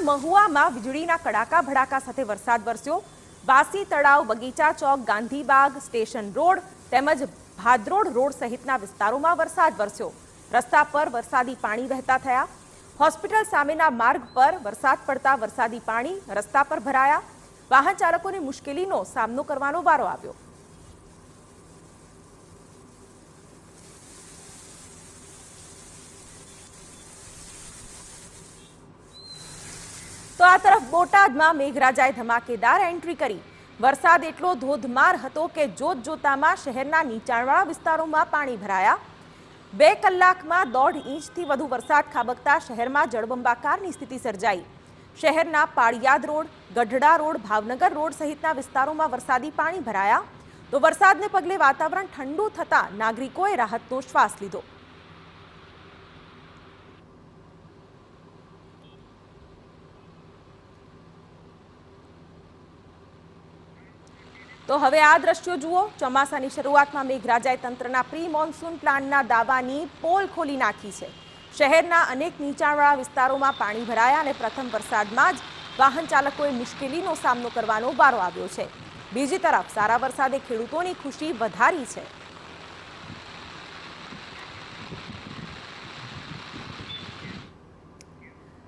મહુવામાં વીજળીના કડાકા ભડાકા સાથે વરસાદ વરસ્યો। વાસી તળાવ, બગીચા ચોક, ગાંધીબાગ, સ્ટેશન રોડ તેમજ ભાદરોડ રોડ સહિતના વિસ્તારોમાં વરસાદ વરસ્યો। રસ્તા પર વરસાદી પાણી વહેતા થયા। હોસ્પિટલ સામેના માર્ગ પર વરસાદ પડતા વરસાદી પાણી રસ્તા પર ભરાયા। વાહન ચાલકોને મુશ્કેલીનો સામનો કરવાનો વારો આવ્યો। તો આ તરફ બોટાદમાં મેઘરાજાએ ધમાકેદાર એન્ટ્રી કરી। વરસાદ એટલો ધોધમાર હતો કે જોતજોતામાં શહેરના નીચાણવાળા વિસ્તારોમાં પાણી ભરાયા। 2 કલાકમાં 1.5 ઇંચથી વધુ વરસાદ ખાબકતા શહેરમાં જળબંબાકારની સ્થિતિ સર્જાઈ। શહેરના Paliyad road, Gadhada road, Bhavnagar road સહિતના વિસ્તારોમાં વરસાદી પાણી ભરાયા। તો વરસાદને પગલે વાતાવરણ ઠંડુ થતાં નાગરિકોએ રાહતનો શ્વાસ લીધો। તો હવે આ દ્રશ્યો જુઓ। ચોમાસાની શરૂઆતમાં મેઘરાજાએ તંત્રના પ્રી મોન્સૂન પ્લાનના દાવાની પોલ ખોલી નાખી છે। શહેરના અનેક નીચાણવાળા વિસ્તારોમાં પાણી ભરાયા અને પ્રથમ વરસાદમાં જ વાહન ચાલકોએ મુશ્કેલીનો સામનો કરવાનો વારો આવ્યો છે। બીજી તરફ સારા વરસાદે ખેડૂતોની ખુશી વધારી છે।